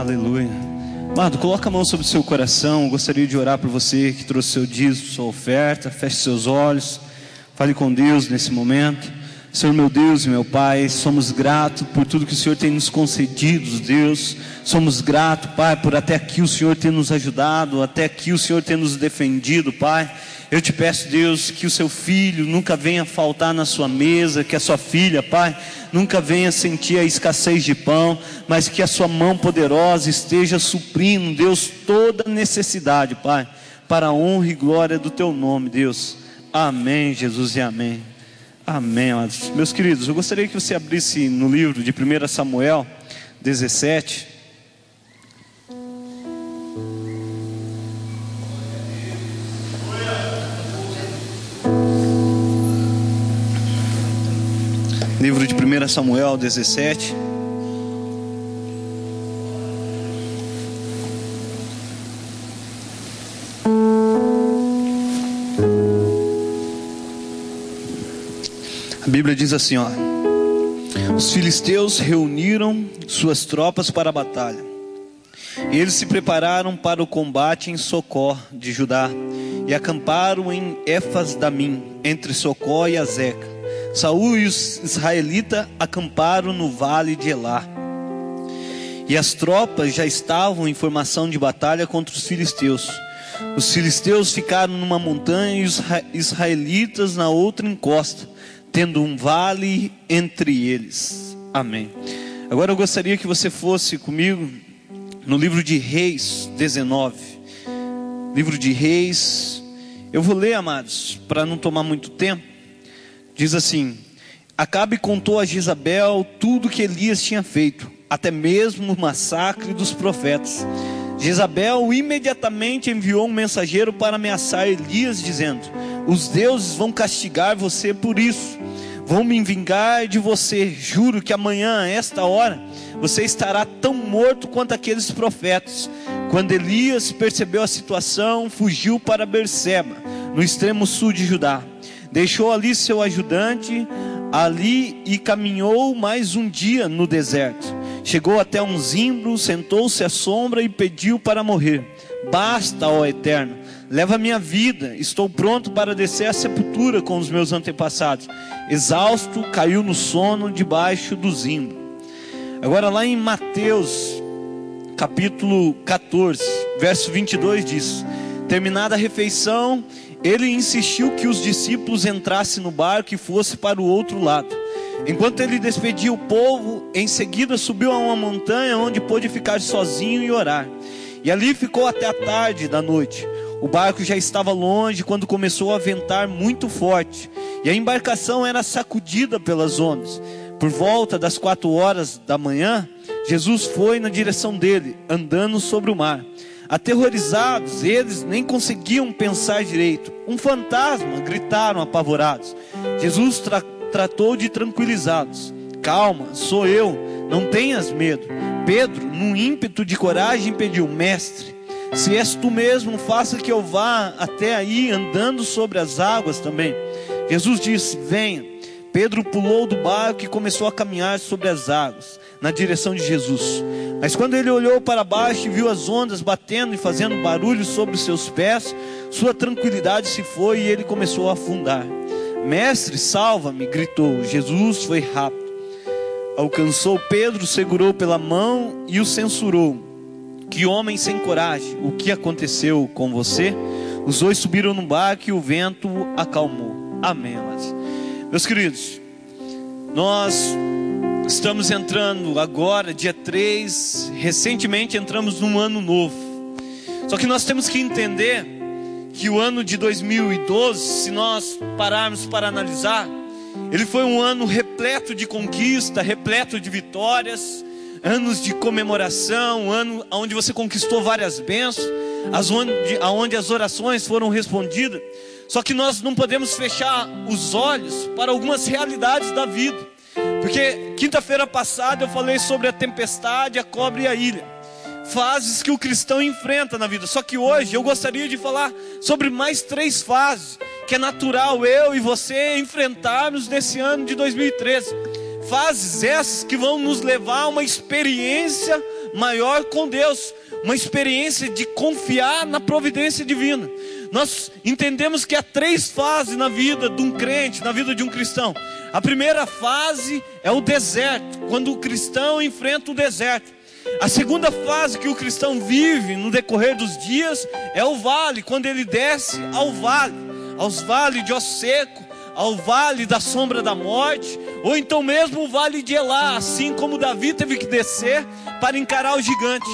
Aleluia. Amado, coloca a mão sobre o seu coração. Eu gostaria de orar por você que trouxe seu dízimo, sua oferta. Feche seus olhos, fale com Deus nesse momento. Senhor meu Deus e meu Pai, somos gratos por tudo que o Senhor tem nos concedido, Deus. Somos gratos, Pai, por até aqui o Senhor ter nos ajudado, até aqui o Senhor ter nos defendido, Pai. Eu te peço, Deus, que o seu filho nunca venha faltar na sua mesa, que a sua filha, Pai, nunca venha sentir a escassez de pão, mas que a sua mão poderosa esteja suprindo, Deus, toda necessidade, Pai, para a honra e glória do teu nome, Deus. Amém, Jesus, e amém. Amém, amados. Meus queridos, eu gostaria que você abrisse no livro de 1 Samuel 17. Livro de 1 Samuel 17. A Bíblia diz assim, ó: os filisteus reuniram suas tropas para a batalha. E eles se prepararam para o combate em Socó de Judá, e acamparam em Éfas-Damim, entre Socó e Azeca. Saul e os israelitas acamparam no vale de Elá. E as tropas já estavam em formação de batalha contra os filisteus. Os filisteus ficaram numa montanha e os israelitas na outra encosta, tendo um vale entre eles. Amém. Agora eu gostaria que você fosse comigo no livro de Reis 19. Livro de Reis. Eu vou ler, amados, para não tomar muito tempo. Diz assim: Acabe contou a Jezabel tudo que Elias tinha feito, até mesmo o massacre dos profetas. Jezabel imediatamente enviou um mensageiro para ameaçar Elias, dizendo: os deuses vão castigar você por isso, vão me vingar de você. Juro que amanhã, a esta hora, você estará tão morto quanto aqueles profetas. Quando Elias percebeu a situação, fugiu para Berseba, no extremo sul de Judá. Deixou ali seu ajudante ali e caminhou mais um dia no deserto. Chegou até um zimbro, sentou-se à sombra e pediu para morrer. Basta, ó Eterno, leva minha vida, estou pronto para descer à sepultura com os meus antepassados. Exausto, caiu no sono debaixo do zimbro. Agora lá em Mateus capítulo 14, verso 22 diz: terminada a refeição, ele insistiu que os discípulos entrassem no barco e fossem para o outro lado. Enquanto ele despedia o povo, em seguida subiu a uma montanha onde pôde ficar sozinho e orar. E ali ficou até a tarde da noite. O barco já estava longe quando começou a ventar muito forte, e a embarcação era sacudida pelas ondas. Por volta das 4 horas da manhã, Jesus foi na direção dele, andando sobre o mar. Aterrorizados, eles nem conseguiam pensar direito. Um fantasma, gritaram apavorados. Jesus tratou de tranquilizá-los. Calma, sou eu, não tenhas medo. Pedro, num ímpeto de coragem, pediu: mestre, se és tu mesmo, faça que eu vá até aí andando sobre as águas também. Jesus disse: venha. Pedro pulou do barco e começou a caminhar sobre as águas, na direção de Jesus. Mas quando ele olhou para baixo e viu as ondas batendo e fazendo barulho sobre os seus pés, sua tranquilidade se foi e ele começou a afundar. Mestre, salva-me, gritou. Jesus foi rápido. Alcançou Pedro, segurou pela mão e o censurou: que homem sem coragem, o que aconteceu com você? Os dois subiram no barco e o vento acalmou. Amém, amados. Meus queridos, nós estamos entrando agora, dia 3, recentemente entramos num ano novo. Só que nós temos que entender que o ano de 2012, se nós pararmos para analisar, ele foi um ano repleto de conquista, repleto de vitórias, anos de comemoração, um ano onde você conquistou várias bênçãos, onde as orações foram respondidas. Só que nós não podemos fechar os olhos para algumas realidades da vida. Porque quinta-feira passada eu falei sobre a tempestade, a cobra e a ilha. Fases que o cristão enfrenta na vida. Só que hoje eu gostaria de falar sobre mais 3 fases que é natural eu e você enfrentarmos nesse ano de 2013. Fases essas que vão nos levar a uma experiência maior com Deus, uma experiência de confiar na providência divina. Nós entendemos que há 3 fases na vida de um crente, na vida de um cristão. A primeira fase é o deserto, quando o cristão enfrenta o deserto. A segunda fase que o cristão vive no decorrer dos dias é o vale, quando ele desce aos vales de osso seco, ao vale da sombra da morte, ou então mesmo o vale de Elá, assim como Davi teve que descer para encarar o gigante.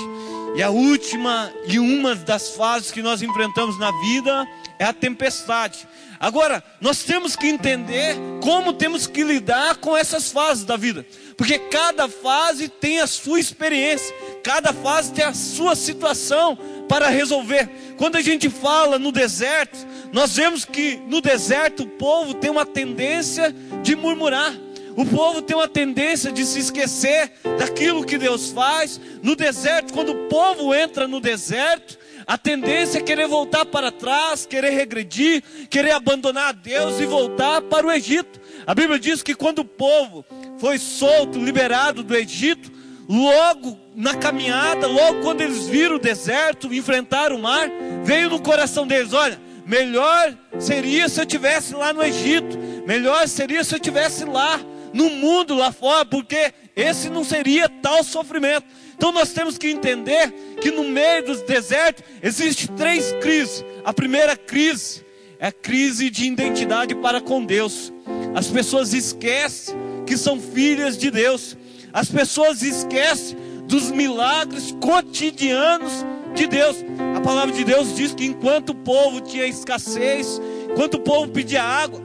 E a última e uma das fases que nós enfrentamos na vida é a tempestade. Agora, nós temos que entender como temos que lidar com essas fases da vida, porque cada fase tem a sua experiência, cada fase tem a sua situação para resolver. Quando a gente fala no deserto, nós vemos que no deserto o povo tem uma tendência de murmurar. O povo tem uma tendência de se esquecer daquilo que Deus faz. No deserto, quando o povo entra no deserto, a tendência é querer voltar para trás, querer regredir, querer abandonar a Deus e voltar para o Egito. A Bíblia diz que quando o povo foi solto, liberado do Egito, logo na caminhada, logo quando eles viram o deserto, enfrentaram o mar, veio no coração deles: olha, melhor seria se eu estivesse lá no Egito, melhor seria se eu estivesse lá no mundo lá fora, porque esse não seria tal sofrimento. Então nós temos que entender que no meio do deserto existem 3 crises. A primeira crise é a crise de identidade para com Deus. As pessoas esquecem que são filhas de Deus. As pessoas esquecem dos milagres cotidianos de Deus. A palavra de Deus diz que enquanto o povo tinha escassez, enquanto o povo pedia água,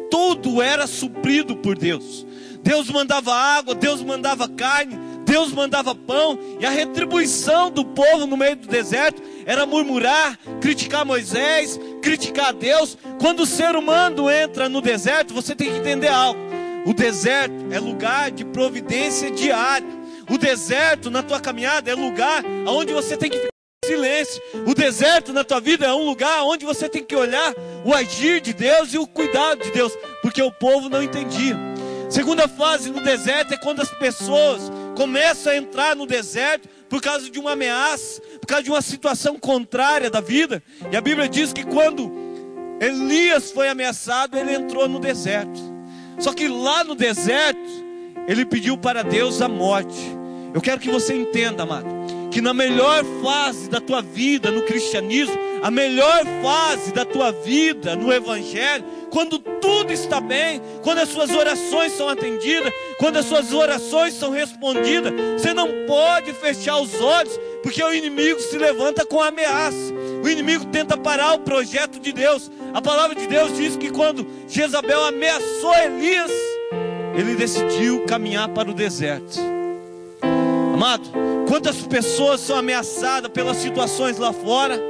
tudo era suprido por Deus. Deus mandava água, Deus mandava carne, Deus mandava pão. E a retribuição do povo no meio do deserto era murmurar, criticar Moisés, criticar Deus. Quando o ser humano entra no deserto, você tem que entender algo: o deserto é lugar de providência diária. O deserto na tua caminhada é lugar onde você tem que ficar em silêncio. O deserto na tua vida é um lugar onde você tem que olhar o agir de Deus e o cuidado de Deus, porque o povo não entendia. Segunda fase no deserto é quando as pessoas começam a entrar no deserto por causa de uma ameaça, por causa de uma situação contrária da vida. E a Bíblia diz que quando Elias foi ameaçado, ele entrou no deserto. Só que lá no deserto, ele pediu para Deus a morte. Eu quero que você entenda, amado, que na melhor fase da tua vida no cristianismo, a melhor fase da tua vida no evangelho, quando tudo está bem, quando as suas orações são atendidas, quando as suas orações são respondidas, você não pode fechar os olhos, porque o inimigo se levanta com ameaça. O inimigo tenta parar o projeto de Deus. A palavra de Deus diz que quando Jezabel ameaçou Elias, ele decidiu caminhar para o deserto. Amado, quantas pessoas são ameaçadas pelas situações lá fora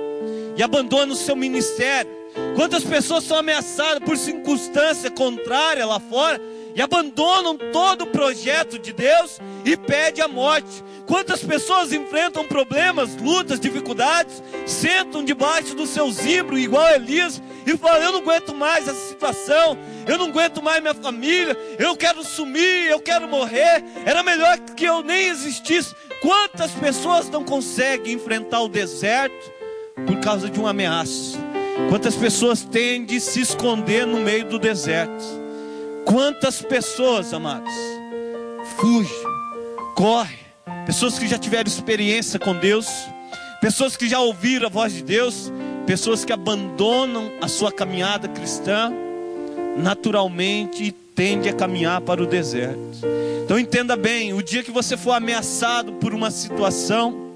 e abandonam o seu ministério? Quantas pessoas são ameaçadas por circunstância contrária lá fora e abandonam todo o projeto de Deus e pedem a morte? Quantas pessoas enfrentam problemas, lutas, dificuldades, sentam debaixo do seu zimbro igual Elias e falam: eu não aguento mais essa situação, eu não aguento mais minha família, eu quero sumir, eu quero morrer, era melhor que eu nem existisse. Quantas pessoas não conseguem enfrentar o deserto por causa de uma ameaça? Quantas pessoas têm de se esconder no meio do deserto? Quantas pessoas, amados, fugem, correm? Pessoas que já tiveram experiência com Deus, pessoas que já ouviram a voz de Deus, pessoas que abandonam a sua caminhada cristã naturalmente e tendem a caminhar para o deserto. Então entenda bem: o dia que você for ameaçado por uma situação,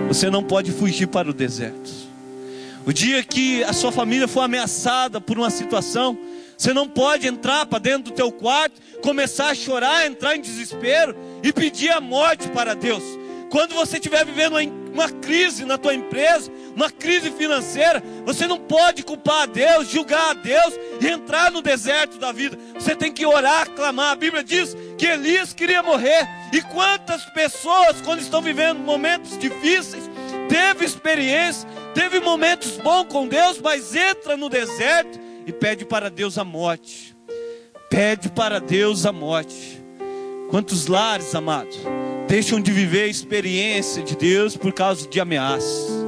você não pode fugir para o deserto. O dia que a sua família for ameaçada por uma situação, você não pode entrar para dentro do teu quarto, começar a chorar, entrar em desespero e pedir a morte para Deus. Quando você estiver vivendo uma crise na tua empresa, uma crise financeira, você não pode culpar a Deus, julgar a Deus e entrar no deserto da vida. Você tem que orar, clamar. A Bíblia diz que Elias queria morrer. E quantas pessoas, quando estão vivendo momentos difíceis, teve experiência, teve momentos bons com Deus, mas entra no deserto e pede para Deus a morte. Pede para Deus a morte. Quantos lares, amados, deixam de viver a experiência de Deus por causa de ameaças.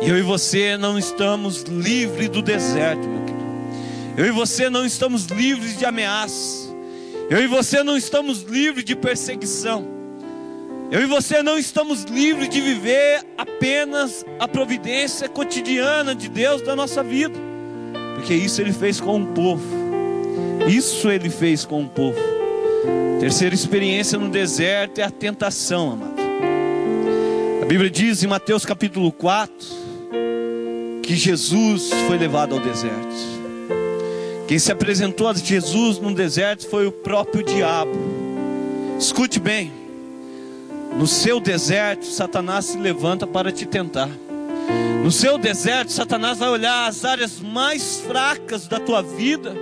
E eu e você não estamos livres do deserto, meu querido. Eu e você não estamos livres de ameaças. Eu e você não estamos livres de perseguição. Eu e você não estamos livres de viver apenas a providência cotidiana de Deus da nossa vida. Porque isso Ele fez com o povo. Isso Ele fez com o povo. Terceira experiência no deserto é a tentação, amado. A Bíblia diz em Mateus capítulo 4 que Jesus foi levado ao deserto. Quem se apresentou a Jesus no deserto foi o próprio diabo. Escute bem: no seu deserto, Satanás se levanta para te tentar. No seu deserto, Satanás vai olhar as áreas mais fracas da tua vida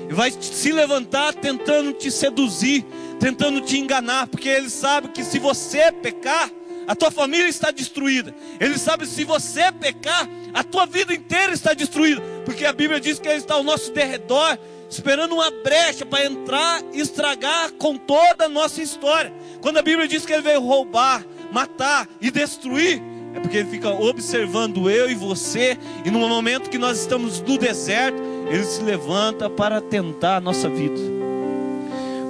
e vai se levantar tentando te seduzir, tentando te enganar, porque ele sabe que se você pecar, a tua família está destruída. Ele sabe que se você pecar, a tua vida inteira está destruída, porque a Bíblia diz que Ele está ao nosso derredor, esperando uma brecha para entrar e estragar com toda a nossa história. Quando a Bíblia diz que Ele veio roubar, matar e destruir, é porque Ele fica observando eu e você, e no momento que nós estamos no deserto, Ele se levanta para tentar a nossa vida.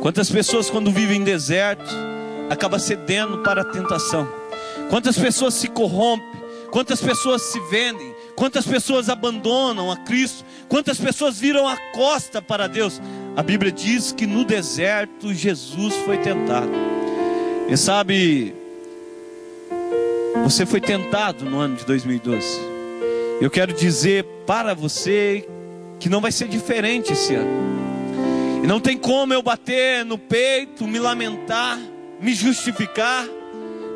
Quantas pessoas, quando vivem em deserto, acabam cedendo para a tentação? Quantas pessoas se corrompem? Quantas pessoas se vendem? Quantas pessoas abandonam a Cristo? Quantas pessoas viram a costa para Deus? A Bíblia diz que no deserto Jesus foi tentado. E sabe, você foi tentado no ano de 2012. Eu quero dizer para você que não vai ser diferente esse ano. E não tem como eu bater no peito, me lamentar, me justificar,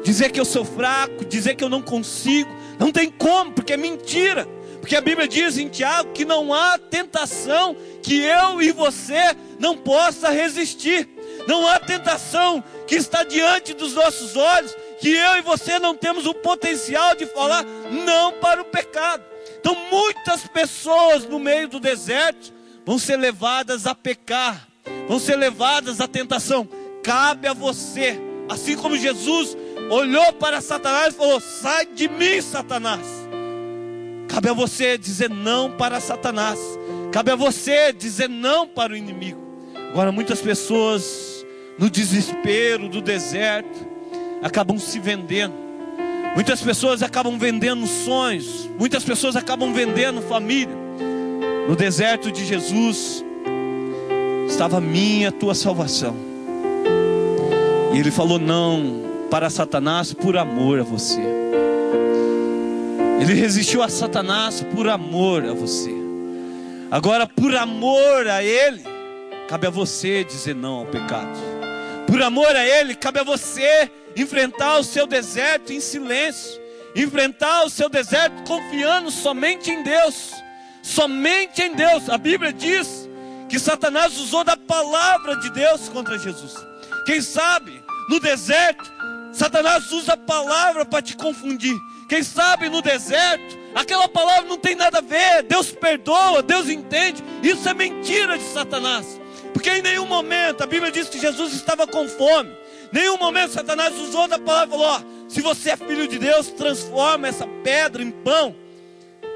dizer que eu sou fraco, dizer que eu não consigo. Não tem como, porque é mentira. Porque a Bíblia diz em Tiago que não há tentação que eu e você não possa resistir. Não há tentação que está diante dos nossos olhos que eu e você não temos o potencial de falar não para o pecado. Então muitas pessoas no meio do deserto vão ser levadas a pecar, vão ser levadas à tentação. Cabe a você, assim como Jesus olhou para Satanás e falou: sai de mim, Satanás. Cabe a você dizer não para Satanás. Cabe a você dizer não para o inimigo. Agora muitas pessoas, no desespero do deserto, acabam se vendendo. Muitas pessoas acabam vendendo sonhos. Muitas pessoas acabam vendendo família. No deserto de Jesus estava a minha, a tua salvação. E Ele falou não para Satanás por amor a você. Ele resistiu a Satanás por amor a você. Agora, por amor a Ele, cabe a você dizer não ao pecado. Por amor a Ele, cabe a você enfrentar o seu deserto em silêncio. Enfrentar o seu deserto confiando somente em Deus. Somente em Deus. A Bíblia diz que Satanás usou da palavra de Deus contra Jesus. Quem sabe no deserto Satanás usa a palavra para te confundir. Quem sabe no deserto aquela palavra não tem nada a ver. Deus perdoa, Deus entende. Isso é mentira de Satanás. Porque em nenhum momento, a Bíblia diz que Jesus estava com fome. Em nenhum momento Satanás usou da palavra e falou: ó, se você é filho de Deus, transforma essa pedra em pão.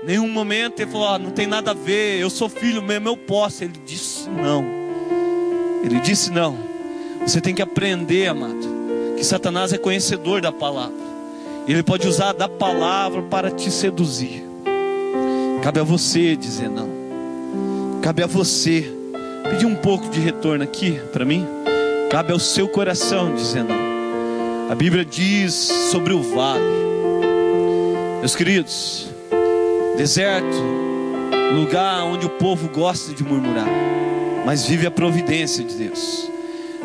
Em nenhum momento ele falou: ó, não tem nada a ver, eu sou filho mesmo, eu posso. Ele disse não. Ele disse não. Você tem que aprender, amado, que Satanás é conhecedor da palavra. Ele pode usar da palavra para te seduzir. Cabe a você dizer não. Cabe a você pedir um pouco de retorno aqui para mim. Cabe ao seu coração dizer não. A Bíblia diz sobre o vale. Meus queridos, deserto, lugar onde o povo gosta de murmurar, mas vive a providência de Deus.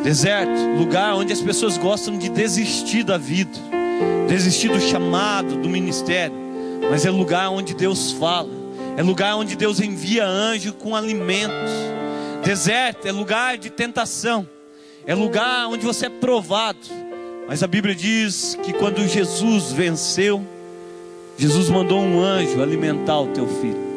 Deserto, lugar onde as pessoas gostam de desistir da vida, desistir do chamado, do ministério. Mas é lugar onde Deus fala. É lugar onde Deus envia anjo com alimentos. Deserto é lugar de tentação. É lugar onde você é provado. Mas a Bíblia diz que quando Jesus venceu, Jesus mandou um anjo alimentar o teu filho.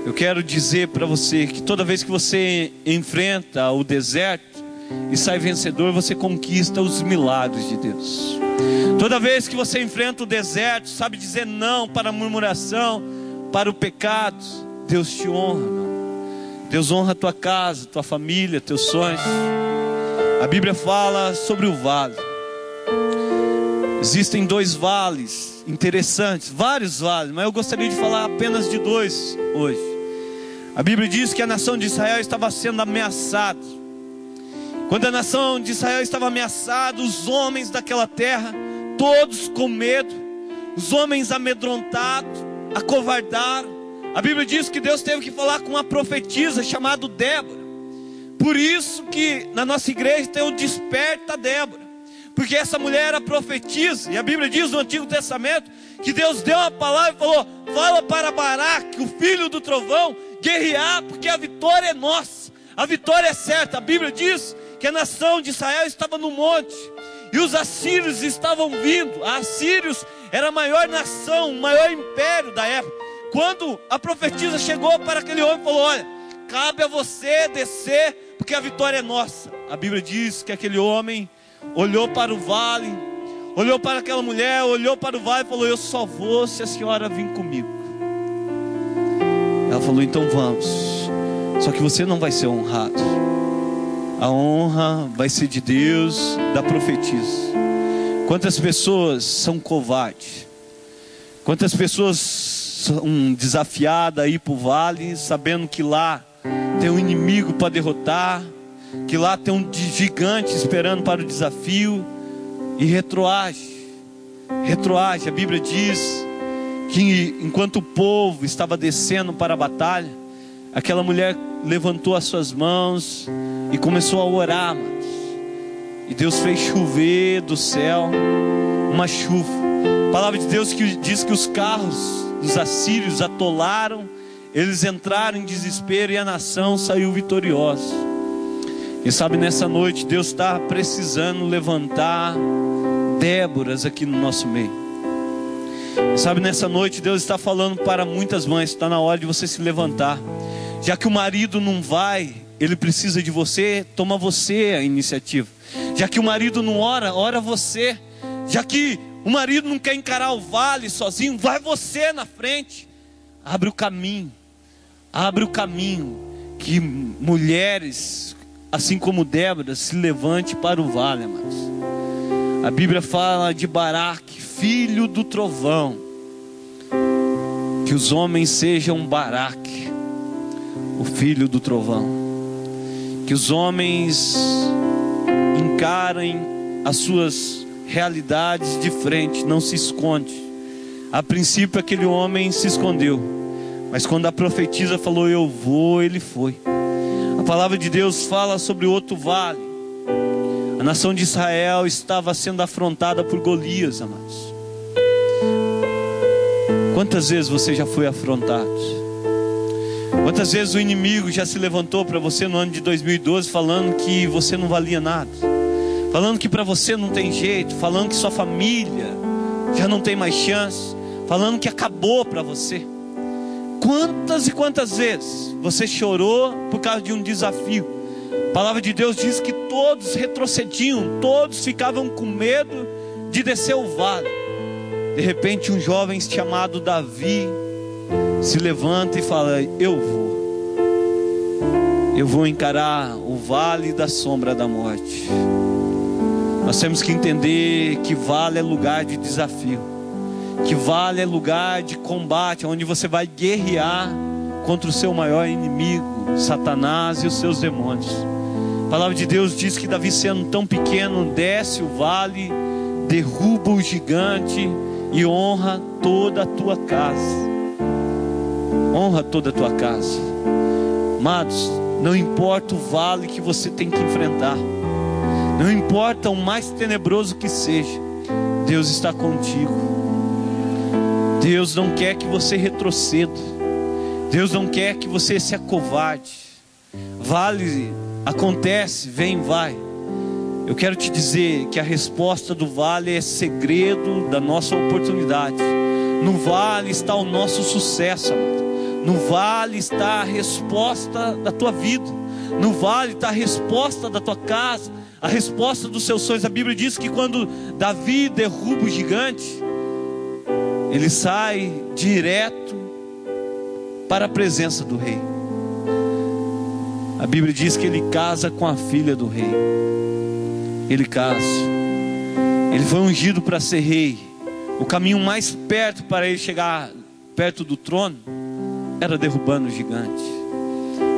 Eu quero dizer para você que toda vez que você enfrenta o deserto, e sai vencedor, você conquista os milagres de Deus. Toda vez que você enfrenta o deserto, sabe dizer não para a murmuração, para o pecado, Deus te honra, meu. Deus honra a tua casa, tua família, teus sonhos. A Bíblia fala sobre o vale. Existem 2 vales interessantes, vários vales, mas eu gostaria de falar apenas de 2 hoje. A Bíblia diz que a nação de Israel estava sendo ameaçada. Quando a nação de Israel estava ameaçada, os homens daquela terra, todos com medo, os homens amedrontados, acovardaram. A Bíblia diz que Deus teve que falar com uma profetisa chamada Débora. Por isso que na nossa igreja tem o Desperta Débora, porque essa mulher era profetisa. E a Bíblia diz no Antigo Testamento que Deus deu uma palavra e falou: fala para Baraque, o filho do trovão, guerrear, porque a vitória é nossa, a vitória é certa. A Bíblia diz que a nação de Israel estava no monte e os assírios estavam vindo. A Assírios era a maior nação, o maior império da época. Quando a profetisa chegou para aquele homem e falou: olha, cabe a você descer, porque a vitória é nossa. A Bíblia diz que aquele homem olhou para o vale, olhou para aquela mulher, olhou para o vale e falou: eu só vou se a senhora vir comigo. Ela falou: então vamos, só que você não vai ser honrado. A honra vai ser de Deus, da profetisa. Quantas pessoas são covardes? Quantas pessoas são desafiadas a ir para o vale, sabendo que lá tem um inimigo para derrotar, que lá tem um gigante esperando para o desafio, e retroage. A Bíblia diz que enquanto o povo estava descendo para a batalha, aquela mulher levantou as suas mãos e começou a orar, amados. E Deus fez chover do céu uma chuva. A palavra de Deus que diz que os carros dos assírios atolaram, eles entraram em desespero e a nação saiu vitoriosa. E sabe, nessa noite Deus está precisando levantar Déboras aqui no nosso meio. E sabe, nessa noite Deus está falando para muitas mães: está na hora de você se levantar. Já que o marido não vai, ele precisa de você, toma você a iniciativa. Já que o marido não ora, ora você. Já que o marido não quer encarar o vale sozinho, vai você na frente. Abre o caminho. Abre o caminho. Que mulheres, assim como Débora, se levante para o vale, amados. A Bíblia fala de Baraque, filho do trovão. Que os homens sejam Baraque, o filho do trovão. Que os homens encarem as suas realidades de frente, não se esconde. A princípio aquele homem se escondeu, mas quando a profetisa falou: eu vou, ele foi. A palavra de Deus fala sobre outro vale. A nação de Israel estava sendo afrontada por Golias, amados. Quantas vezes você já foi afrontado? Quantas vezes o inimigo já se levantou para você no ano de 2012 falando que você não valia nada, falando que para você não tem jeito, falando que sua família já não tem mais chance, falando que acabou para você? Quantas e quantas vezes você chorou por causa de um desafio? A palavra de Deus diz que todos retrocediam, todos ficavam com medo de descer o vale. De repente um jovem chamado Davi se levanta e fala: eu vou encarar o vale da sombra da morte. Nós temos que entender que vale é lugar de desafio, que vale é lugar de combate, onde você vai guerrear contra o seu maior inimigo, Satanás e os seus demônios. A palavra de Deus diz que Davi, sendo tão pequeno, desce o vale, derruba o gigante e honra toda a tua casa. Honra toda a tua casa. Amados, não importa o vale que você tem que enfrentar, não importa o mais tenebroso que seja, Deus está contigo. Deus não quer que você retroceda. Deus não quer que você se acovarde. Vale acontece, vem, vai. Eu quero te dizer que a resposta do vale é segredo da nossa oportunidade. No vale está o nosso sucesso, amado. No vale está a resposta da tua vida. no vale está a resposta da tua casa, a resposta dos seus sonhos. A Bíblia diz que quando Davi derruba o gigante, ele sai direto para a presença do rei. A Bíblia diz que ele casa com a filha do rei. Ele casa. Ele foi ungido para ser rei. O caminho mais perto para ele chegar perto do trono era derrubando o gigante.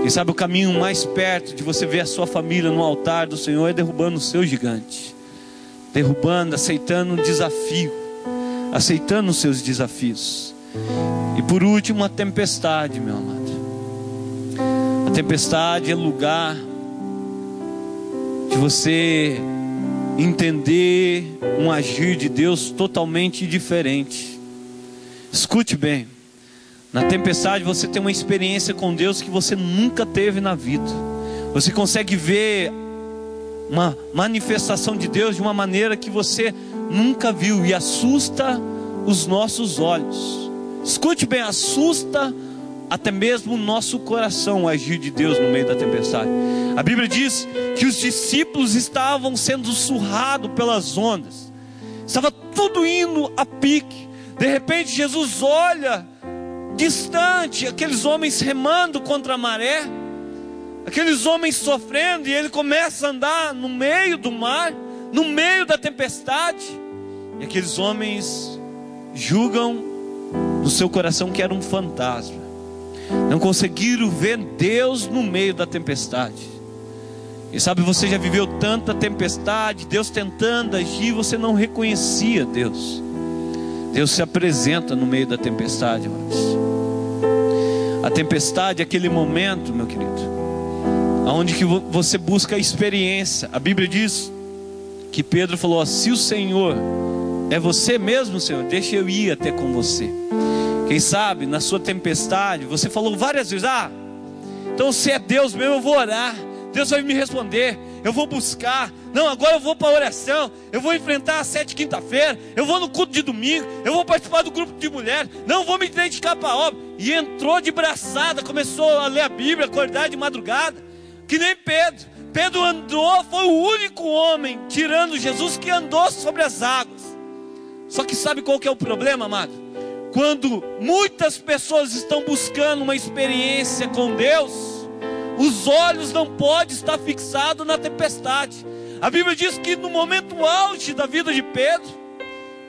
Quem sabe o caminho mais perto de você ver a sua família no altar do Senhor é derrubando o seu gigante. Derrubando, aceitando um desafio. Aceitando os seus desafios. E por último, a tempestade, meu amado. A tempestade é lugar de você entender um agir de Deus totalmente diferente. Escute bem. Na tempestade você tem uma experiência com Deus que você nunca teve na vida. Você consegue ver uma manifestação de Deus de uma maneira que você nunca viu, e assusta os nossos olhos. Escute bem, assusta até mesmo o nosso coração o agir de Deus no meio da tempestade. A Bíblia diz que os discípulos estavam sendo surrados pelas ondas. Estava tudo indo a pique. De repente Jesus olha distante, aqueles homens remando contra a maré, aqueles homens sofrendo, e ele começa a andar no meio do mar, no meio da tempestade. E aqueles homens julgam no seu coração que era um fantasma. Não conseguiram ver Deus no meio da tempestade. E sabe, você já viveu tanta tempestade, Deus tentando agir, você não reconhecia Deus. Deus se apresenta no meio da tempestade, irmãos. A tempestade é aquele momento, meu querido, onde que você busca a experiência. A Bíblia diz que Pedro falou: se o Senhor é você mesmo, Senhor, deixa eu ir até com você. Quem sabe na sua tempestade você falou várias vezes: então se é Deus mesmo, eu vou orar, Deus vai me responder, eu vou buscar. Não, agora eu vou para a oração, eu vou enfrentar a 7 quinta-feira, eu vou no culto de domingo, eu vou participar do grupo de mulher, não vou me dedicar para a obra. E entrou de braçada, começou a ler a Bíblia, acordar de madrugada, que nem Pedro. Pedro andou, foi o único homem, tirando Jesus, que andou sobre as águas. Só que sabe qual que é o problema, amado? Quando muitas pessoas estão buscando uma experiência com Deus, os olhos não podem estar fixados na tempestade. A Bíblia diz que no momento auge da vida de Pedro,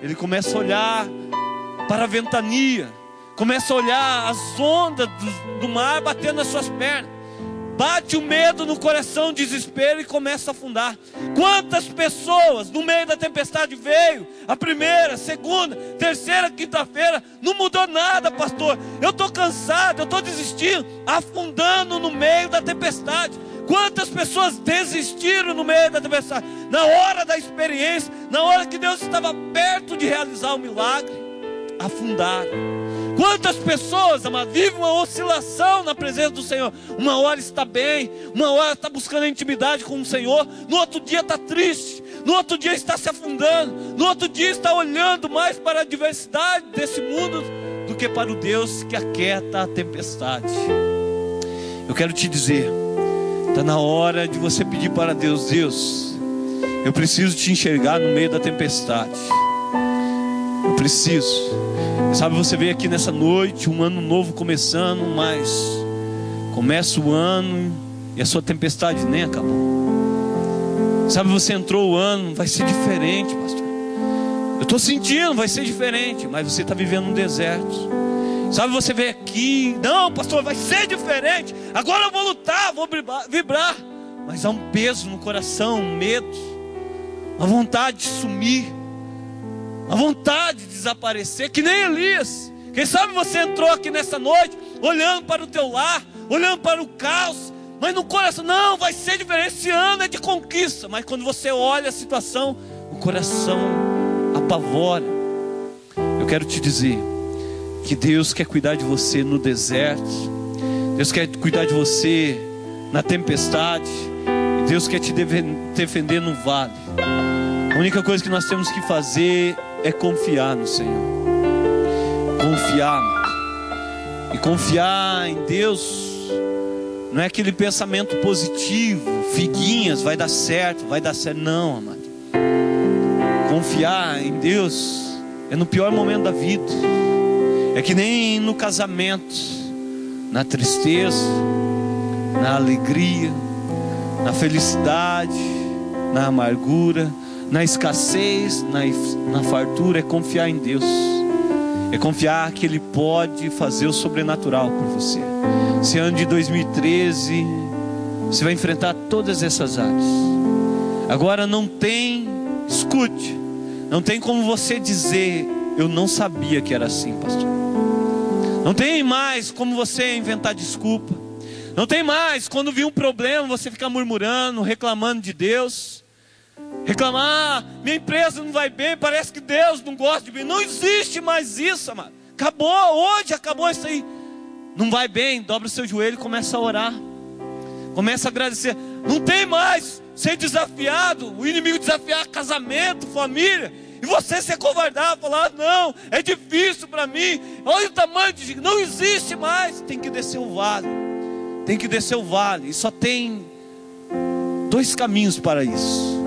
ele começa a olhar para a ventania, começa a olhar as ondas do mar batendo nas suas pernas. Bate o medo no coração, o desespero, e começa a afundar. Quantas pessoas no meio da tempestade veio a primeira, segunda, terceira, quinta-feira, não mudou nada, pastor, eu estou cansado, eu estou desistindo, afundando no meio da tempestade. Quantas pessoas desistiram no meio da tempestade? Na hora da experiência, na hora que Deus estava perto de realizar o milagre, afundaram. Quantas pessoas, amado, vivem uma oscilação na presença do Senhor. Uma hora está bem, uma hora está buscando a intimidade com o Senhor, no outro dia está triste, no outro dia está se afundando, no outro dia está olhando mais para a adversidade desse mundo do que para o Deus que aquieta a tempestade. Eu quero te dizer, está na hora de você pedir para Deus: Deus, eu preciso te enxergar no meio da tempestade. Eu preciso. Sabe, você veio aqui nessa noite, um ano novo começando, mas começa o ano e a sua tempestade nem acabou. Sabe, você entrou o ano, vai ser diferente, pastor. Eu estou sentindo, vai ser diferente, mas você está vivendo um deserto. Sabe, você veio aqui, não, pastor, vai ser diferente, agora eu vou lutar, vou vibrar. Mas há um peso no coração, um medo, uma vontade de sumir, a vontade de desaparecer, que nem Elias. Quem sabe você entrou aqui nessa noite olhando para o teu lar, olhando para o caos, mas no coração, não, vai ser diferente, esse ano é de conquista. Mas quando você olha a situação, o coração apavora. Eu quero te dizer que Deus quer cuidar de você no deserto, Deus quer cuidar de você na tempestade, e Deus quer te defender no vale. A única coisa que nós temos que fazer é confiar no Senhor. Confiar, e confiar em Deus Não é aquele pensamento positivo, figuinhas, vai dar certo, não, amado. Confiar em Deus é no pior momento da vida. É que nem no casamento, na tristeza, na alegria, na felicidade, na amargura, na escassez, na fartura. É confiar em Deus. É confiar que Ele pode fazer o sobrenatural por você. Esse ano de 2013, você vai enfrentar todas essas áreas. Agora não tem, escute, não tem como você dizer: eu não sabia que era assim, pastor. Não tem mais como você inventar desculpa. Não tem mais, quando vir um problema, você ficar murmurando, reclamando de Deus. Reclamar: minha empresa não vai bem, parece que Deus não gosta de mim. Não existe mais isso, amado. Acabou, hoje acabou isso aí. Não vai bem, dobra o seu joelho e começa a orar. Começa a agradecer. Não tem mais ser desafiado, o inimigo desafiar casamento, família, e você se acovardar, falar: não, é difícil para mim, olha o tamanho de... Não existe mais. Tem que descer o vale. Tem que descer o vale. E só tem 2 caminhos para isso.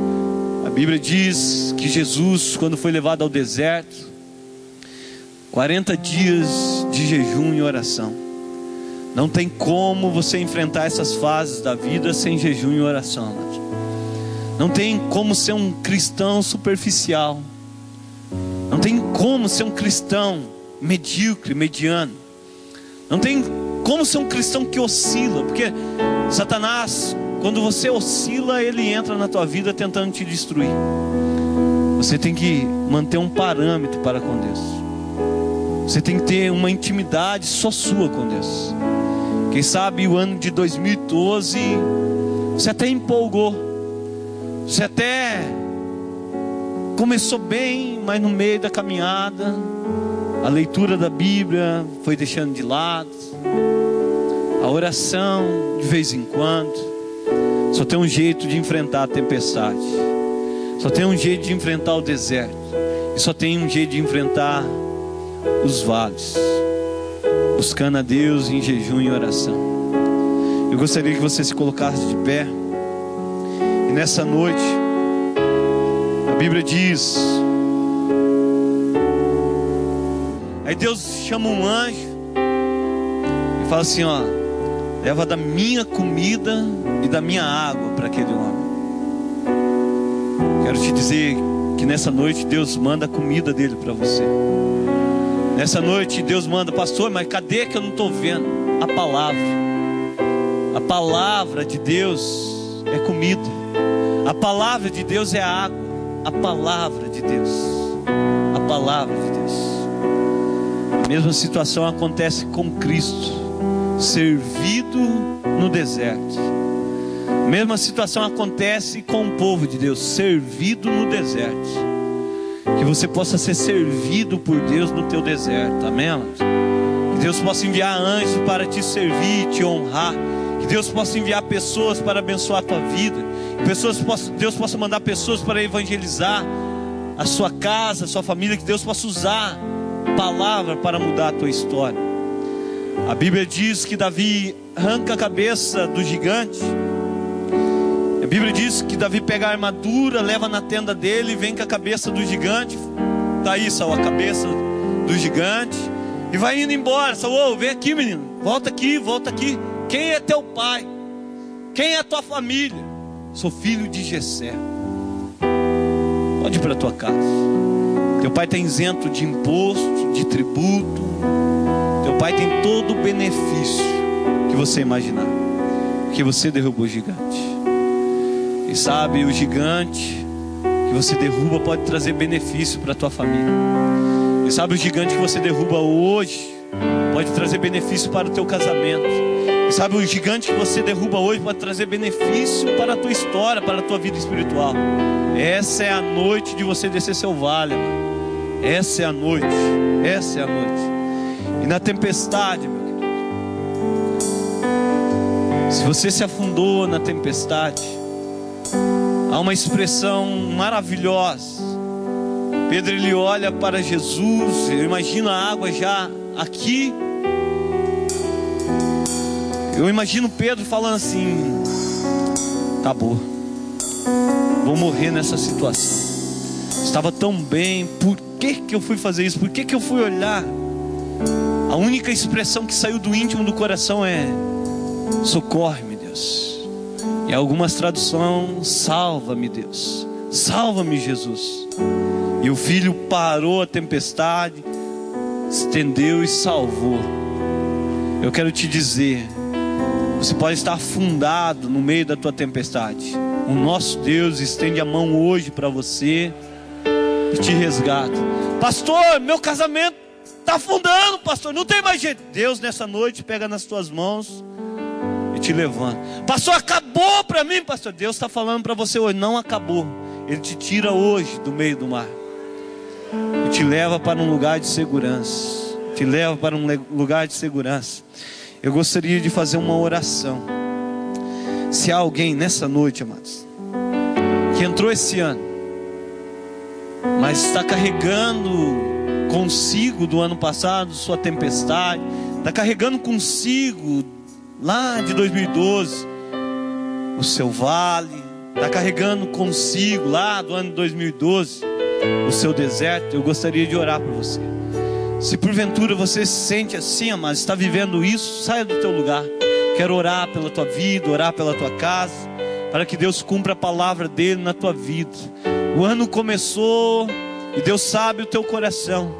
A Bíblia diz que Jesus, quando foi levado ao deserto, 40 dias de jejum e oração. Não tem como você enfrentar essas fases da vida sem jejum e oração, amado. Não tem como ser um cristão superficial. Não tem como ser um cristão medíocre, mediano. Não tem como ser um cristão que oscila. Porque Satanás, quando você oscila, ele entra na tua vida tentando te destruir. Você tem que manter um parâmetro para com Deus. Você tem que ter uma intimidade só sua com Deus. Quem sabe o ano de 2012 você até empolgou, você até começou bem, mas no meio da caminhada a leitura da Bíblia foi deixando de lado, a oração de vez em quando. Só tem um jeito de enfrentar a tempestade, só tem um jeito de enfrentar o deserto, e só tem um jeito de enfrentar os vales: buscando a Deus em jejum e oração. Eu gostaria que você se colocasse de pé. E nessa noite, a Bíblia diz, aí Deus chama um anjo e fala assim: ó, leva da minha comida e da minha água para aquele homem. Quero te dizer que nessa noite Deus manda a comida dele para você. Nessa noite Deus manda: pastor, mas cadê que eu não estou vendo? A palavra de Deus é comida. A palavra de Deus é água. A palavra de Deus. A palavra de Deus. A mesma situação acontece com Cristo, servido no deserto. A mesma situação acontece com o povo de Deus, servido no deserto. Que você possa ser servido por Deus no teu deserto, amém? Que Deus possa enviar anjos para te servir e te honrar. Que Deus possa enviar pessoas para abençoar a tua vida. Deus possa mandar pessoas para evangelizar a sua casa, a sua família. Que Deus possa usar a palavra para mudar a tua história. A Bíblia diz que Davi arranca a cabeça do gigante. A Bíblia diz que Davi pega a armadura, leva na tenda dele e vem com a cabeça do gigante. Está aí, Saul, a cabeça do gigante. E vai indo embora. Saul, vem aqui, menino. Volta aqui, volta aqui. Quem é teu pai? Quem é tua família? Sou filho de Jessé. Pode ir para a tua casa. Teu pai está isento de imposto, de tributo. Teu pai tem todo o benefício que você imaginar. Porque você derrubou o gigante. E sabe, o gigante que você derruba pode trazer benefício para a tua família. E sabe, o gigante que você derruba hoje pode trazer benefício para o teu casamento. E sabe, o gigante que você derruba hoje pode trazer benefício para a tua história, para a tua vida espiritual. Essa é a noite de você descer seu vale, mano. Essa é a noite. Essa é a noite. E na tempestade, meu querido, se você se afundou na tempestade, há uma expressão maravilhosa. Pedro, ele olha para Jesus, eu imagino a água já aqui. Eu imagino Pedro falando assim: acabou, vou morrer nessa situação. Estava tão bem, por que eu fui fazer isso? Por que eu fui olhar? A única expressão que saiu do íntimo do coração é: socorre-me, Deus. Em algumas traduções, salva-me, Deus, salva-me, Jesus. E o filho parou a tempestade, estendeu e salvou. Eu quero te dizer, você pode estar afundado no meio da tua tempestade. O nosso Deus estende a mão hoje para você e te resgata. Pastor, meu casamento está afundando, pastor, não tem mais jeito. Deus nessa noite pega nas tuas mãos e te levanta. Pastor, acabou para mim, pastor. Deus está falando para você hoje: não acabou. Ele te tira hoje do meio do mar e te leva para um lugar de segurança. Te leva para um lugar de segurança. Eu gostaria de fazer uma oração. Se há alguém nessa noite, amados, que entrou esse ano, mas está carregando consigo do ano passado sua tempestade, está carregando consigo lá de 2012 o seu vale, está carregando consigo lá do ano de 2012 o seu deserto, eu gostaria de orar por você. Se porventura você se sente assim, amado, está vivendo isso, saia do teu lugar. Quero orar pela tua vida, orar pela tua casa, para que Deus cumpra a palavra dele na tua vida. O ano começou e Deus sabe o teu coração.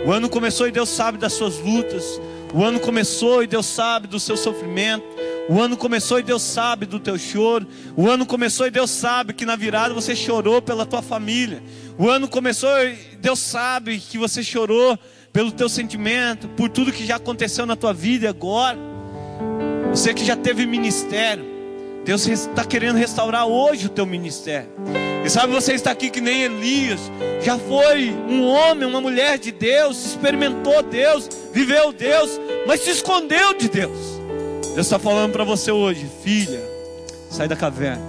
O ano começou e Deus sabe das suas lutas. O ano começou e Deus sabe do seu sofrimento. O ano começou e Deus sabe do teu choro. O ano começou e Deus sabe que na virada você chorou pela tua família. O ano começou e Deus sabe que você chorou pelo teu sentimento, por tudo que já aconteceu na tua vida agora. Você que já teve ministério, Deus está querendo restaurar hoje o teu ministério. E sabe, você está aqui que nem Elias, já foi um homem, uma mulher de Deus, experimentou Deus, viveu Deus, mas se escondeu de Deus. Deus está falando para você hoje: filha, sai da caverna,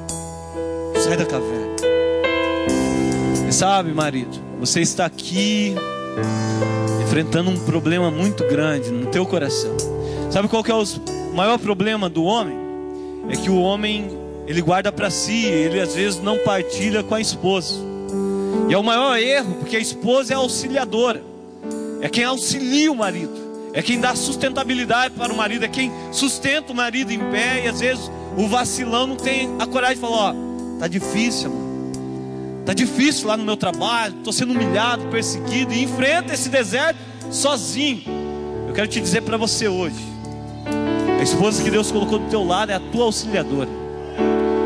sai da caverna. E sabe, marido, você está aqui enfrentando um problema muito grande no teu coração. Sabe qual que é o maior problema do homem? É que o homem, ele guarda para si, ele às vezes não partilha com a esposa. E é o maior erro, porque a esposa é auxiliadora, é quem auxilia o marido, é quem dá sustentabilidade para o marido, é quem sustenta o marido em pé. E às vezes o vacilão não tem a coragem de falar: ó, tá difícil, mano, tá difícil lá no meu trabalho, estou sendo humilhado, perseguido, e enfrenta esse deserto sozinho. Eu quero te dizer para você hoje: a esposa que Deus colocou do teu lado é a tua auxiliadora,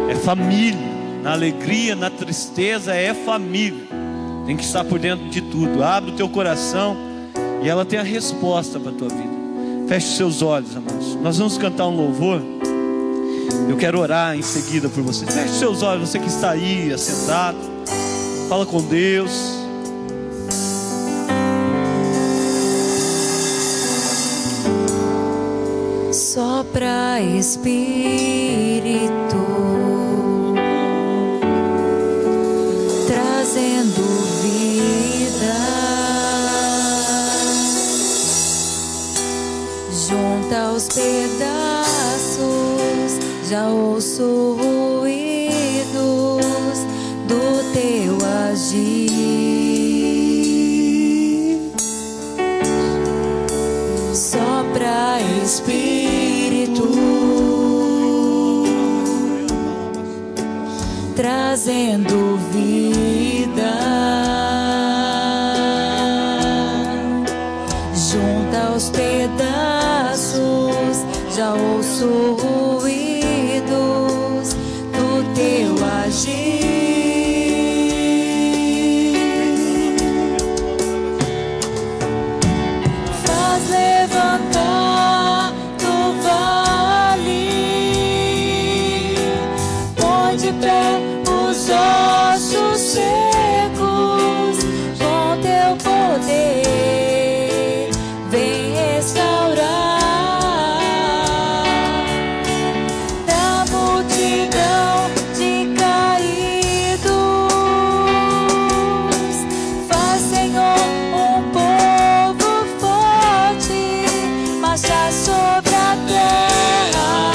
é família, na alegria, na tristeza, é família. Tem que estar por dentro de tudo. Abre o teu coração e ela tem a resposta para a tua vida. Feche os seus olhos, amados. Nós vamos cantar um louvor. Eu quero orar em seguida por você. Feche os seus olhos, você que está aí assentado. Fala com Deus. Sopra Espírito, trazendo vida, junta os pedaços, já ouço ruídos do teu agir. Sopra Espírito, trazendo vida, junta os pedaços, já ouço ruídos do teu agir. Faz levantar do vale, põe de pé os ossos secos, com teu poder vem restaurar. Da multidão de caídos, faz, Senhor, um povo forte marchar sobre a terra.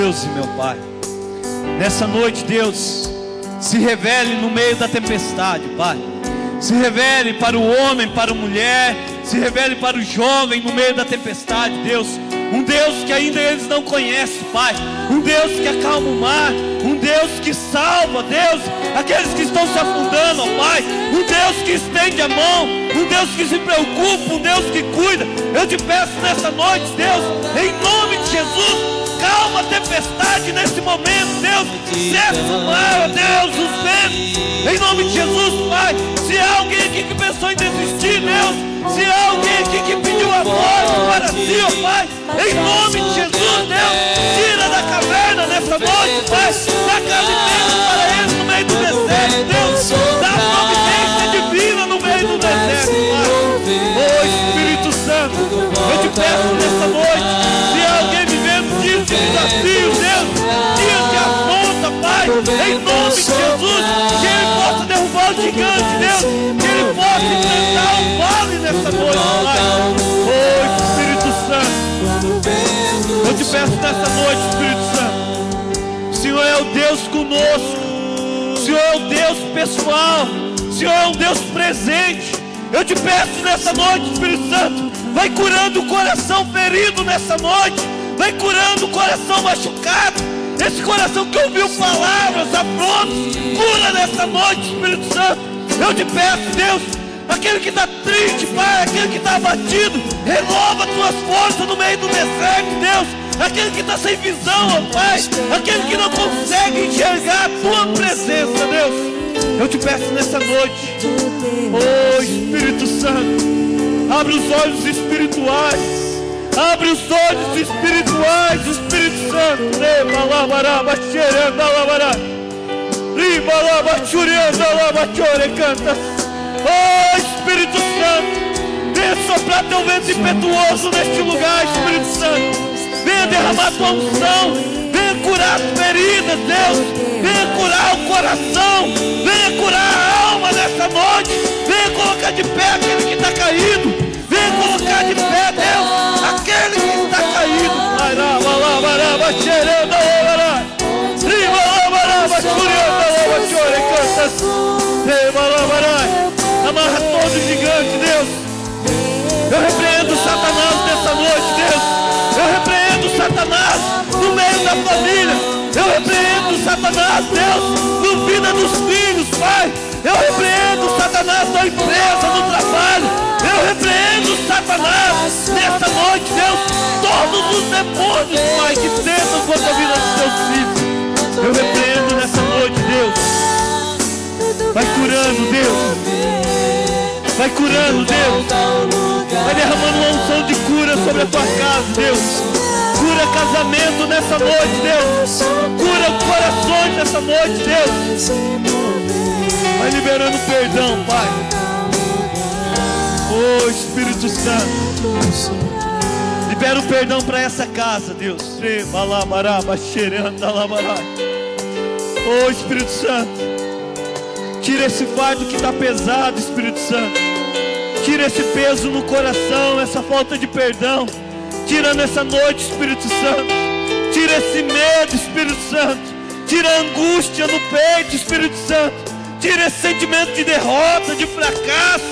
Deus e meu Pai, nessa noite, Deus, se revele no meio da tempestade, Pai. Se revele para o homem, para a mulher, se revele para o jovem no meio da tempestade, Deus. Um Deus que ainda eles não conhecem, Pai. Um Deus que acalma o mar, um Deus que salva, Deus, aqueles que estão se afundando, ó Pai. Um Deus que estende a mão, um Deus que se preocupa, um Deus que cuida. Eu te peço nessa noite, Deus, em nome de Jesus, calma a tempestade nesse momento, Deus. Cessa o mar, ó Deus, os ventos, em nome de Jesus, Pai. Se há alguém aqui que pensou em desistir, Deus, se há alguém aqui que pediu a morte para si, ó Pai, em nome de Jesus, Deus, tira da caverna nessa noite, Pai. Dá alimento para eles no meio do deserto, Deus. Dá providência divina no meio do deserto, Pai. Ô Espírito Santo, eu te peço nessa noite, se há alguém vivendo dias de desafio, Deus, dias de afronta, Pai, em nome de Jesus, que ele possa derrubar o gigante, Deus, que ele possa enfrentar o vale nessa noite, Pai. Ô Espírito Santo, eu te peço nessa noite, Espírito Santo, o Senhor é o Deus conosco, o Senhor é o Deus pessoal, o Senhor é um Deus presente. Eu te peço nessa noite, Espírito Santo, vai curando o coração ferido nessa noite, vai curando o coração machucado, esse coração que ouviu palavras, afrontos, cura nessa noite, Espírito Santo. Eu te peço, Deus, aquele que está triste, Pai, aquele que está abatido, renova tuas forças no meio do deserto, Deus. Aquele que está sem visão, ó Pai, aquele que não consegue enxergar a tua presença, Deus. Eu te peço nessa noite, oh Espírito Santo, abre os olhos espirituais, abre os olhos espirituais, Espírito Santo. Oh Espírito Santo, venha soprar teu vento impetuoso neste lugar, Espírito Santo. Venha derramar tua unção, venha curar as feridas, Deus. Venha curar o coração, venha curar a alma nessa noite. Venha colocar de pé aquele que está caído, venha colocar de pé, Deus, aquele que está caído. Amarra todo gigante, Deus. Eu repreendo Satanás nessa noite, Deus. Eu repreendo Satanás no meio da família. Eu repreendo Satanás, Deus, na vida dos filhos, Pai. Eu repreendo Satanás na empresa, no trabalho. Eu repreendo Satanás nessa noite, Deus. Todos os demônios, Pai, que tentam contra a vida dos teus filhos, eu repreendo nessa noite, Deus. Vai curando, Deus. Vai curando, Deus. Vai derramando uma unção de cura sobre a tua casa, Deus. Cura casamento nessa noite, Deus. Cura corações nessa noite, Deus. Vai liberando perdão, Pai. Oh Espírito Santo, libera o perdão para essa casa, Deus. Oh Espírito Santo, tira esse fardo que está pesado, Espírito Santo. Tira esse peso no coração, essa falta de perdão. Tira nessa noite, Espírito Santo. Tira esse medo, Espírito Santo. Tira a angústia no peito, Espírito Santo. Tira esse sentimento de derrota, de fracasso.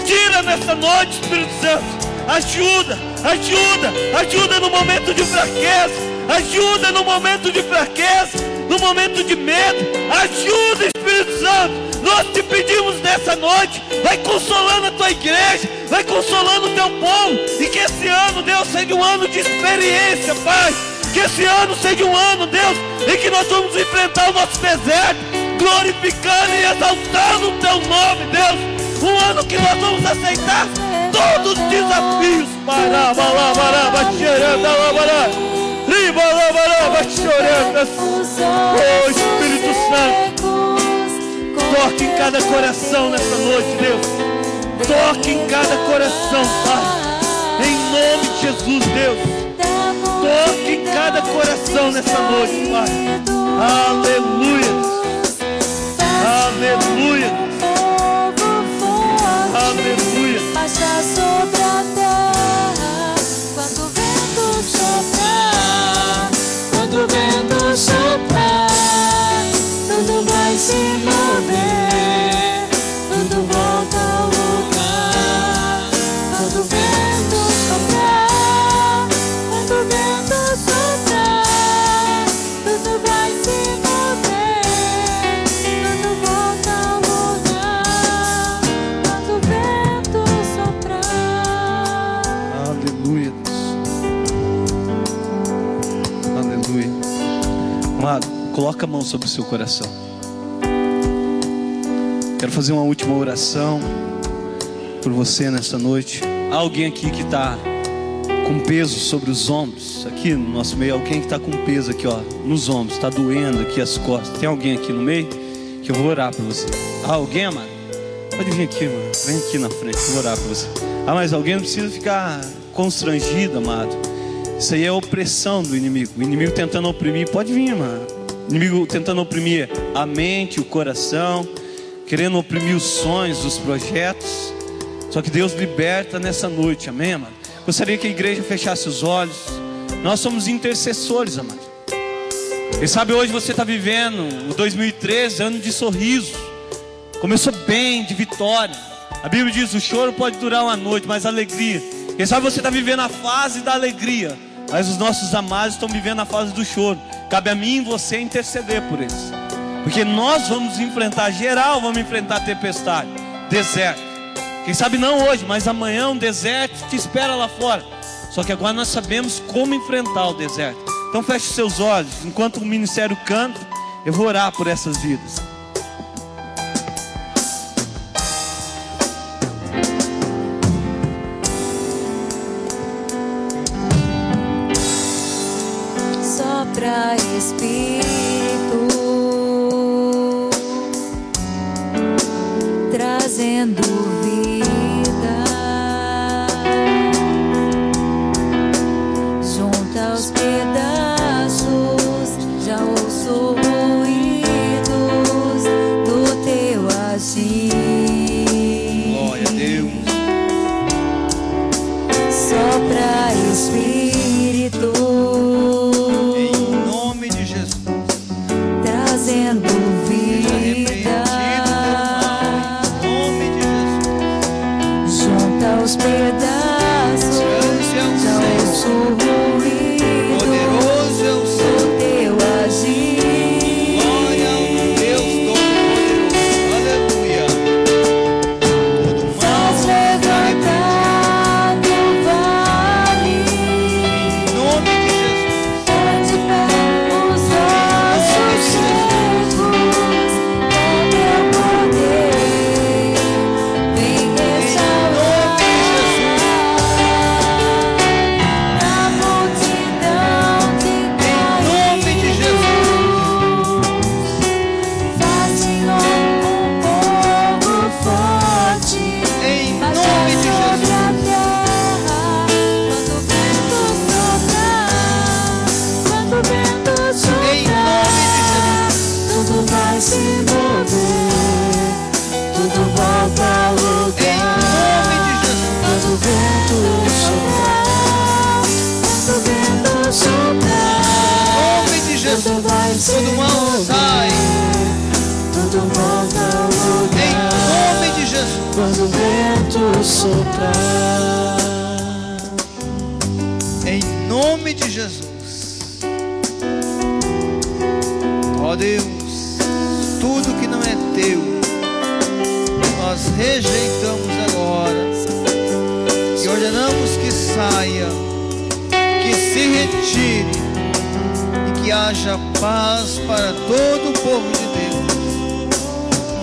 Tira nessa noite, Espírito Santo. Ajuda, ajuda, ajuda no momento de fraqueza. Ajuda no momento de fraqueza, no momento de medo. Ajuda, Espírito Santo. Nós te pedimos nessa noite, vai consolando a tua igreja, vai consolando o teu povo. E que esse ano, Deus, seja um ano de experiência, Pai. Que esse ano seja um ano, Deus, em que nós vamos enfrentar o nosso deserto, glorificando e exaltando o teu nome, Deus. Um ano que nós vamos aceitar todos os desafios, Pai. Oh Espírito Santo, toque em cada coração nessa noite, Deus. Toque em cada coração, Pai. Em nome de Jesus, Deus. Toque em cada coração nessa noite, Pai. Aleluia. Aleluia. Aleluia. Marcha sobre a terra quando o vento soprar, quando o vento Coloca a mão sobre o seu coração. Quero fazer uma última oração por você nessa noite. Há alguém aqui que está com peso sobre os ombros? Aqui no nosso meio, alguém que está com peso aqui, ó, nos ombros, está doendo aqui as costas. Tem alguém aqui no meio? Que eu vou orar por você. Há alguém, amado? Pode vir aqui, mano. Vem aqui na frente, eu vou orar por você. Ah, mas alguém não precisa ficar constrangido, amado. Isso aí é opressão do inimigo. O inimigo tentando oprimir. Pode vir, mano. O inimigo tentando oprimir a mente, o coração, querendo oprimir os sonhos, os projetos. Só que Deus liberta nessa noite, amém, amado? Gostaria que a igreja fechasse os olhos. Nós somos intercessores, amado. Quem sabe hoje você está vivendo o 2013, ano de sorriso. Começou bem, de vitória. A Bíblia diz, o choro pode durar uma noite, mas a alegria. Quem sabe você está vivendo a fase da alegria, mas os nossos amados estão vivendo a fase do choro. Cabe a mim e você interceder por eles. Porque nós vamos enfrentar, geral, vamos enfrentar tempestade, deserto. Quem sabe não hoje, mas amanhã um deserto te espera lá fora. Só que agora nós sabemos como enfrentar o deserto. Então feche seus olhos. Enquanto o ministério canta, eu vou orar por essas vidas. Sopra Espírito, trazendo vida, junta os pedaços, já ouço ruídos do teu agir. Glória a Deus. Sopra Espírito, trazendo vida, junta os pedaços, já ouço o ruído do teu agir. Glória ao Deus Todo-Poderoso, aleluia. Faz levantar do vale, Em nome de Jesus. onde pé os ossos secos, com teu poder, vem restaurar a multidão de caídos. Faz, Senhor, um povo forte, Em marchar nome de sobre Jesus. a terra, quando o vento soprar, quando o vento Em nome de soprar, tudo vai se mover, tudo volta ao Em lugar. nome de Jesus. Quando o vento soprar, quando o vento soprar, Em nome de Jesus. tudo vai se Todo mal sai. tudo volta ao Em lugar. nome de Jesus. Quando o vento soprar, Em nome de Jesus. Ó Deus, tudo que não é teu, nós rejeitamos agora. E ordenamos que saia, que se retire e que haja paz para todo o povo de Deus,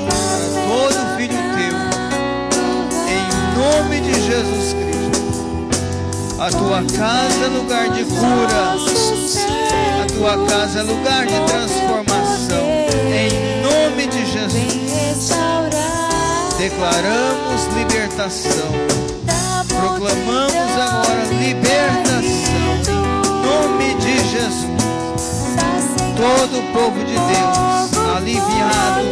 para todo filho teu. Em nome de Jesus Cristo. A tua casa é lugar de cura, a tua casa é lugar de transformação. Em nome de Jesus. vem restaurar. Declaramos libertação. Da Proclamamos multidão agora de libertação. Em nome de Jesus. Todo o povo de Deus aliviado,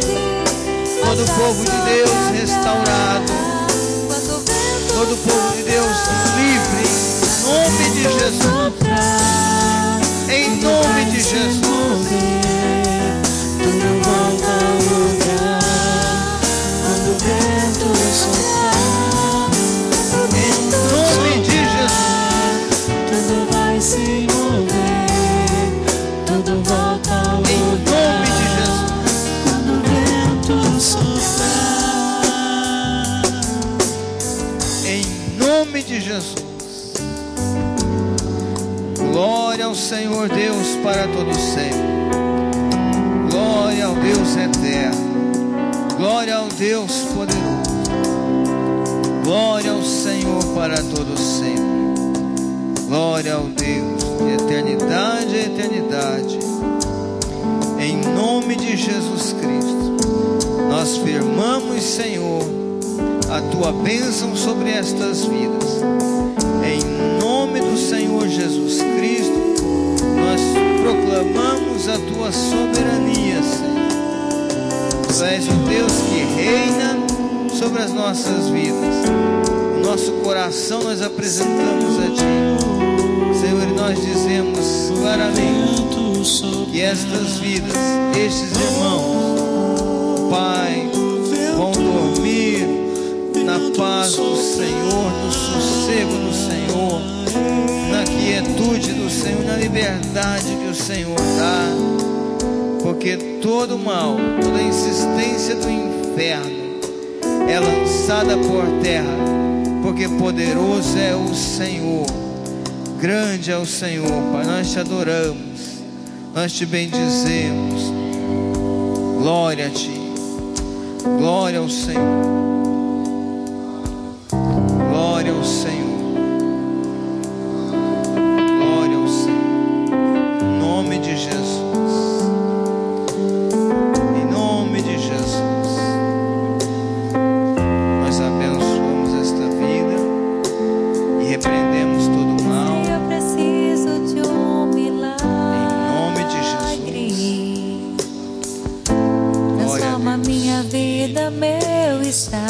todo o povo de Deus restaurado, todo o povo de Deus livre. Em nome de Jesus. Em nome de Jesus. Tudo volta ao lugar quando o vento soprar. Em nome de Jesus. Tudo vai se mover, tudo volta ao Em lugar nome de Jesus. quando o vento soprar. Em nome de Jesus. Glória ao Senhor Deus para todo sempre. Glória ao Deus eterno. Glória ao Deus poderoso. Glória ao Senhor para todo sempre. Glória ao Deus de eternidade a eternidade. Em nome de Jesus Cristo, nós firmamos, Senhor, a Tua bênção sobre estas vidas. Em nome do Senhor Jesus Cristo, nós proclamamos a Tua soberania, Senhor. Tu és o Deus que reina sobre as nossas vidas. O nosso coração nós apresentamos a Ti, Senhor, e nós dizemos claramente que estas vidas, estes irmãos, Pai, vão dormir na paz do Senhor, no sossego do Senhor, na quietude do Senhor, na liberdade que o Senhor dá, porque todo mal, toda insistência do inferno é lançada por terra, porque poderoso é o Senhor, grande é o Senhor. Pai, nós te adoramos, nós te bendizemos. Glória a Ti, glória ao Senhor, glória ao Senhor, glória ao Senhor, em nome de Jesus, em nome de Jesus. Nós abençoamos esta vida e repreendemos todo o mal. Eu preciso de um milagre. Em nome de Jesus. Transforma minha vida, meu estado.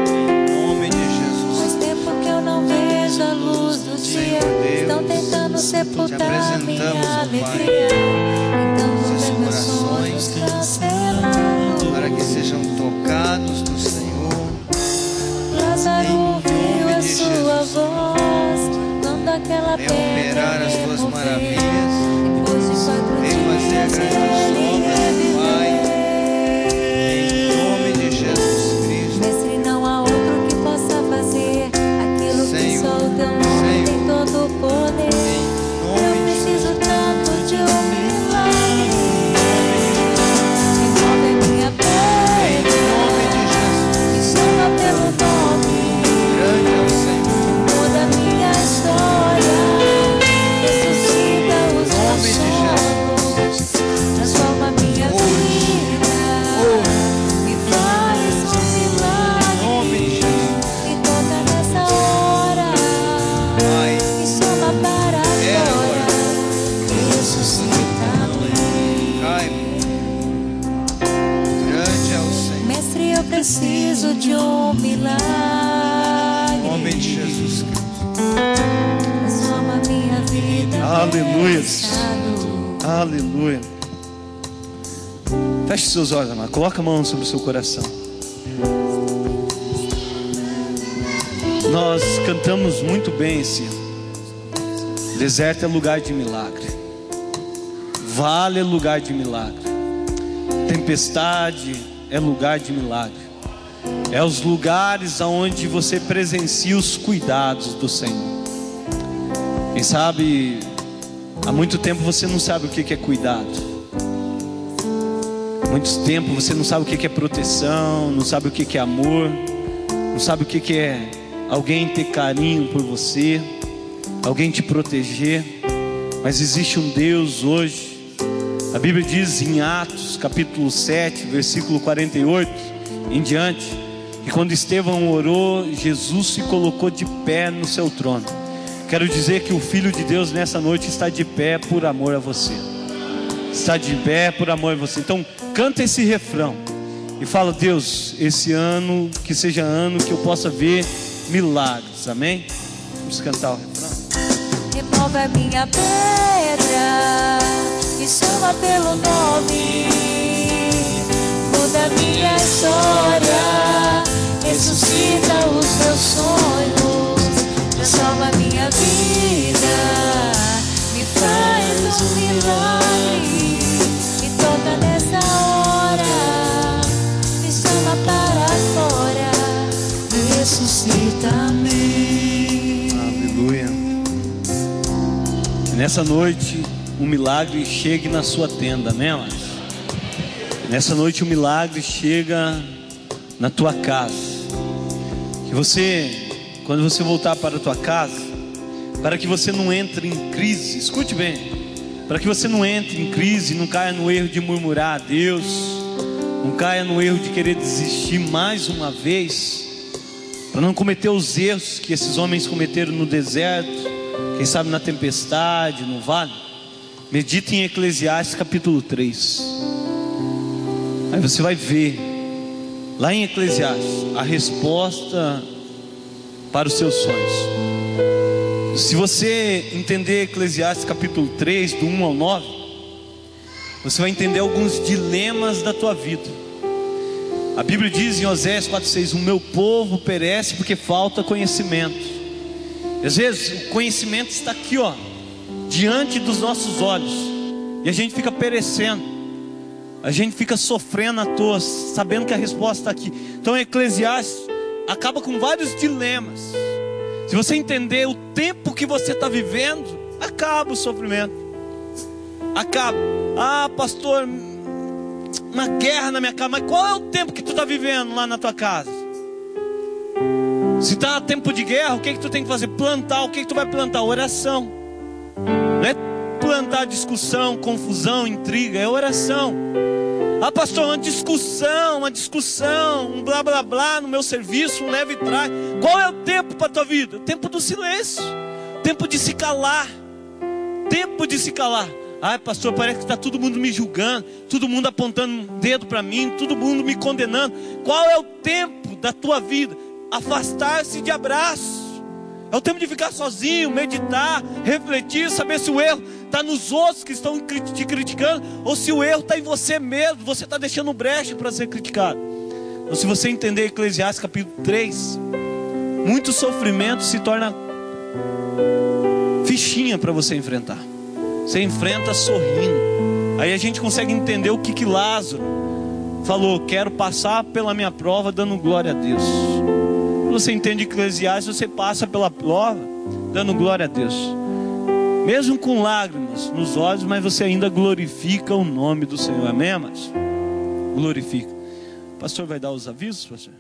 Em nome de Jesus. Faz tempo que eu não vejo a luz do dia. Estão tentando sepultar minha alegria. Então Esses vê meus sonhos cancelados. para que sejam tocados do Senhor. Lázaro Em ouviu nome a de sua Jesus. voz, quando aquela Vem pedra operar as Tuas removeu. maravilhas. Depois de 4 Vem fazer dias grandes ele obras, reviveu. Pai. Em nome de Jesus Cristo. Mestre, não há outro que possa fazer aquilo que Senhor, só o Teu nome tem todo o poder. Em Eu nome de preciso Jesus. tanto de um milagre. Envolve a minha Em pedra nome de Jesus. e chama pelo nome. Grande é o Senhor. Muda minha história, ressuscita os Em nome meus de sonhos, transforma minha vida, me faz um Em milagre. nome de Jesus. Me toca nessa hora, Pai, me chama para era fora, ressuscita-me. cai. Grande é o Senhor. Mestre, eu preciso de um milagre. Em nome de Jesus Cristo. Transforma minha vida. Aleluia. meu estado. Aleluia. Feche seus olhos, amado. Coloca a mão sobre o seu coração. Nós cantamos muito bem esse ano. Deserto é lugar de milagre. Vale é lugar de milagre. Tempestade é lugar de milagre. É os lugares onde você presencia os cuidados do Senhor. E sabe, há muito tempo você não sabe o que é cuidado. Há muito tempo você não sabe o que é proteção, não sabe o que é amor, não sabe o que é alguém ter carinho por você, alguém te proteger. Mas existe um Deus hoje. A Bíblia diz em Atos capítulo 7, versículo 48 em diante, que quando Estevão orou, Jesus se colocou de pé no seu trono. Quero dizer que o Filho de Deus nessa noite está de pé por amor a você. Está de pé por amor a você. Então canta esse refrão e fala: Deus, esse ano que seja ano que eu possa ver milagres. Amém? Vamos cantar o refrão. Remove a minha pedra, me chama pelo nome, muda minha história, ressuscita os meus sonhos, transforma minha vida, me faz um milagre, me toca nessa hora, me chama para fora, ressuscita-me. Aleluia. Nessa noite o milagre chegue na sua tenda, amém, amados? Nessa noite o milagre chega na tua casa. Que você, quando você voltar para a tua casa, para que você não entre em crise, escute bem, para que você não entre em crise, não caia no erro de murmurar a Deus, não caia no erro de querer desistir mais uma vez, para não cometer os erros que esses homens cometeram no deserto, quem sabe na tempestade, no vale. Medite em Eclesiastes capítulo 3. Aí você vai ver lá em Eclesiastes a resposta para os seus sonhos. Se você entender Eclesiastes capítulo 3, do 1 ao 9, você vai entender alguns dilemas da tua vida. A Bíblia diz em Oséias 4,6: o meu povo perece porque falta conhecimento. Às vezes o conhecimento está aqui, ó, diante dos nossos olhos, e a gente fica perecendo, a gente fica sofrendo à toa, sabendo que a resposta está aqui. Então Eclesiastes acaba com vários dilemas. Se você entender o tempo que você está vivendo, acaba o sofrimento, acaba. Ah, pastor, uma guerra na minha casa. Mas qual é o tempo que tu está vivendo lá na tua casa? Se está tempo de guerra, o que tu tem que fazer? Plantar. O que tu vai plantar? Oração. Não é plantar discussão, confusão, intriga, é oração. Ah, pastor, uma discussão, um blá blá blá no meu serviço, um leva e traz. Qual é o tempo para a tua vida? O tempo do silêncio, tempo de se calar, tempo de se calar. Ai, pastor, parece que está todo mundo me julgando, todo mundo apontando um dedo para mim, todo mundo me condenando. Qual é o tempo da tua vida? Afastar-se de abraço. É o tempo de ficar sozinho, meditar, refletir, saber se o erro está nos outros que estão te criticando, ou se o erro está em você mesmo, você está deixando brecha para ser criticado. Então, se você entender Eclesiastes capítulo 3, muito sofrimento se torna fichinha para você enfrentar. Você enfrenta sorrindo. Aí a gente consegue entender o que Lázaro falou: quero passar pela minha prova dando glória a Deus. Você entende Eclesiastes, você passa pela prova dando glória a Deus, mesmo com lágrimas nos olhos, mas você ainda glorifica o nome do Senhor. Amém, amados? Glorifica. O pastor vai dar os avisos, pastor?